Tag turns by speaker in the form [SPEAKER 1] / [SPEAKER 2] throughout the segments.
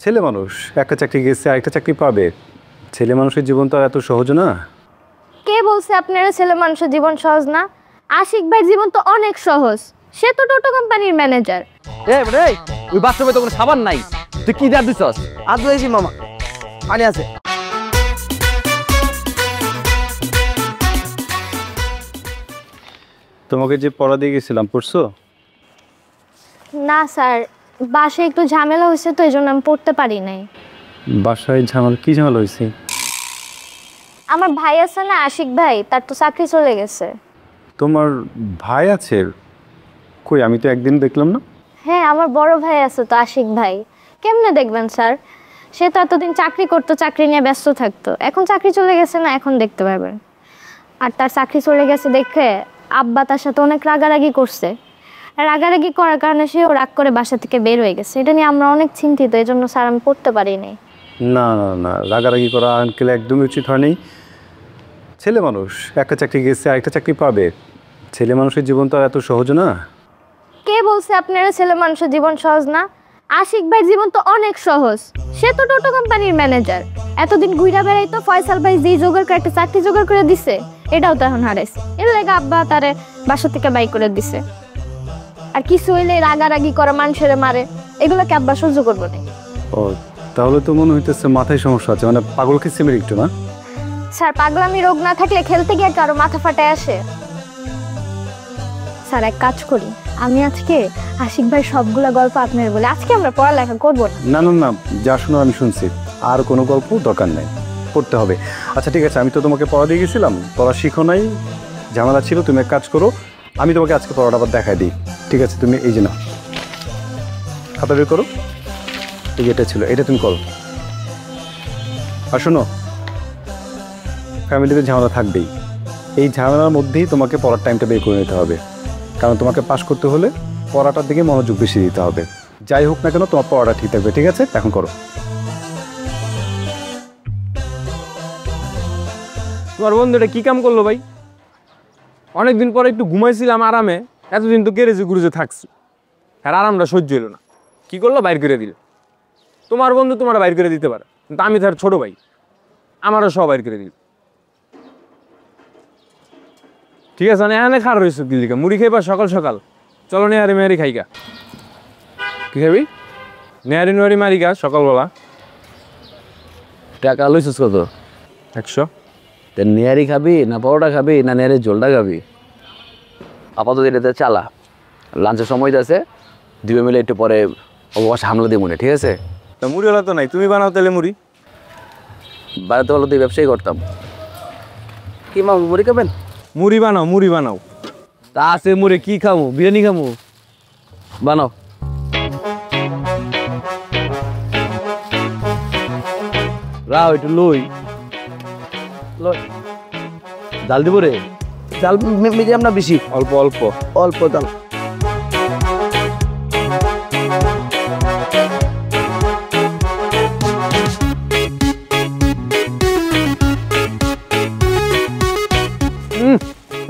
[SPEAKER 1] ছেলে মানুষ একটা চাকরি গেছে আরেকটা চাকরি পাবে। ছেলে মানুষের জীবন তো আর এত সহজ না।
[SPEAKER 2] কে বলছে আপনারা ছেলে মানুষের জীবন সহজ না? আশিক ভাইয়ের জীবন তো অনেক সহজ। সে তো টোটো কোম্পানির ম্যানেজার।
[SPEAKER 3] ওই বাথরুমে তো কোনো সাবান নাই, তুই কি দেওয়া দিছস?
[SPEAKER 4] আজ হয়েছি মামা, পানি আছে।
[SPEAKER 1] তোমাকে যে পড়া দিয়ে গেছিলাম পড়ছো?
[SPEAKER 2] না স্যার, বাসায় একটু ঝামেলা হয়েছে তো এই জন্য আমি পড়তে পারি নাই।
[SPEAKER 1] বাসায় ঝামেলা? কি ঝামেলা হয়েছে?
[SPEAKER 2] আমার ভাই আছে না আশিক ভাই, তার তো চাকরি চলে গেছে।
[SPEAKER 1] তোমার ভাই আছে? কই, আমি তো একদিন দেখলাম না।
[SPEAKER 2] হ্যাঁ, আমার বড় ভাই আছে তো আশিক ভাই। কেমনে দেখবেন স্যার? সে তো এতদিন চাকরি করতো, চাকরি নিয়ে ব্যস্ত থাকতো। এখন চাকরি চলে গেছে না, এখন দেখতে পারবেন। আর তার চাকরি চলে গেছে দেখে আব্বা তার সাথে অনেক রাগারাগি করছে। রাগারাগি করার কারণে সেও রাগ করে বাসা থেকে বের হয়ে গেছে। এটা নিয়ে আমরা অনেক চিন্তিত, এই জন্য স্যার আমি পড়তে পারিনি।
[SPEAKER 1] না না না, রাগারাগি করা আঙ্কেল একদমই উচিত হয়নি। ছেলে মানুষ একটা চাকরি গেছে আরেকটা চাকরি পাবে। ছেলে মানুষের জীবন তো আর এত সহজ না।
[SPEAKER 2] কে বলছে আপনারা ছেলে মানুষের জীবন সহজ না? আশিক ভাইয়ের জীবন তো অনেক সহজ। সে তো টোটো কোম্পানির ম্যানেজার। এতদিন ঘুরা বেড়াইতো, ফয়সাল ভাই যেই জোগাড় করে একটা চাকরি জোগাড় করে দিছে, এটাও তো এখন হারাইছে। এর লাগে আব্বা তারে বাসা থেকে বাই করে দিছে। আর কিছু হইলে রাগারাগি করা, মানুষের মারে, এগুলোকে আব্বা সহ্য করবো না।
[SPEAKER 1] ও, তাহলে তো মনে হইতেছে মাথায় সমস্যা আছে, মানে পাগল কিসিমের একটু না?
[SPEAKER 2] স্যার, পাগলামি রোগ না থাকলে খেলতে গিয়ে কারো মাথা ফাটায় আসে? স্যার, এক কাজ করি, আমি আজকে আশিক ভাই সবগুলা গল্প আপনার বলে আজকে আমরা পড়ালেখা করবো না।
[SPEAKER 1] না না না, যা শোনার আমি শুনছি, আর কোনো গল্প দরকার নেই, পড়তে হবে। আচ্ছা ঠিক আছে, আমি তো তোমাকে পড়া দিয়ে গেছিলাম, পড়া শিখো নাই, ঝামেলা ছিল। তুমি এক কাজ করো, আমি তোমাকে আজকে পড়াটা আবার দেখাই দিই, ঠিক আছে? তুমি এই যে না, খাতা বের করো। এই যে এটা ছিল, এটা তুমি করো। আর শোনো, ফ্যামিলিতে ঝামেলা থাকবেই, এই ঝামেলার মধ্যেই তোমাকে পড়ার টাইমটা বের করে নিতে হবে, কারণ তোমাকে পাস করতে হলে পড়াটার দিকে মনোযোগ বেশি দিতে হবে। যাই হোক না কেন, তোমার পড়াটা ঠিক থাকবে, ঠিক আছে? এখন করো।
[SPEAKER 3] তোমার বন্ধুটা কি কাম করলো ভাই? অনেকদিন পরে একটু ঘুমাইছিলাম আরামে, এতদিন তো গেরেজে গুরুজে থাকছি, আর আরামটা সহ্য হলো না। কি করলো? বাইর করে দিল। তোমার বন্ধু তোমার বাইর করে দিতে পারে, কিন্তু আমি তার ছোট ভাই, আমারও সব বাইর করে দিল। ঠিক আছে, মানে এনে খার রয়েছে দিল্লিকা, মুড়ি খাইবা সকাল সকাল? চলো নেহারি মেহারি খাইগা। কি খাবি? নেহারি নোহারি মারিগা সকালবেলা।
[SPEAKER 5] টাকা লইছিস কত?
[SPEAKER 3] 100।
[SPEAKER 5] নেয়ারি খাবি না পরোটা খাবি না নেয়ারি ঝোলটা খাবি? আপাতত এটাতে চালা, লাঞ্চের সময় আছে, দুই মিলে একটু পরে অবকাশ হামলা দিয়ে মনে, ঠিক আছে?
[SPEAKER 3] তা মুড়িওয়ালা তো নাই, তুমি বানাও তাহলে মুড়ি।
[SPEAKER 5] বাড়িতে হলো দিয়ে ব্যবসায়ী করতাম। কি মা মুড়ি খাবেন?
[SPEAKER 3] মুড়ি বানাও, মুড়ি বানাও।
[SPEAKER 5] তা আছে মুড়ি, কি খামু? বিরিয়ানি খামু? বানাও। রাও একটু লই জাল দিব রে।
[SPEAKER 4] জাল মিডিয়াম না বেশি?
[SPEAKER 3] অল্প অল্প
[SPEAKER 4] অল্প জাল।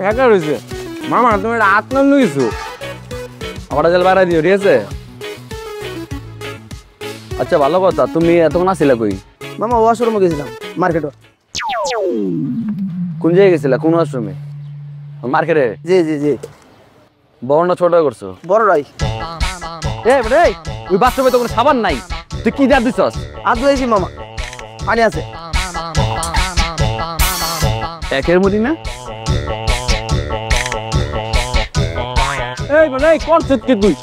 [SPEAKER 3] একা রয়েছে মামা, তুমি একটা আত্মন্দ কিছু
[SPEAKER 5] আমার জাল বাড়াই দিও, ঠিক আছে? আচ্ছা ভালো কথা, তুমি এতক্ষণ আসিলা কই?
[SPEAKER 4] মামা ওয়াশরুমে গেছিলাম, মার্কেটে।
[SPEAKER 5] কোন জায়গায় গেছিলা? কোন আশ্রমে? মার্কেটে?
[SPEAKER 4] জি জি জি।
[SPEAKER 5] বড় না ছোট করছো?
[SPEAKER 4] বড়রাই।
[SPEAKER 5] ওই বাথরুমে তো কোনো সাবান নাই, তুই কি দেওয়া দিছস?
[SPEAKER 4] আজ হয়েছি মামা, পানি আছে।
[SPEAKER 5] একের মুড়ি না?
[SPEAKER 3] এই মানে করছিস কি তুই?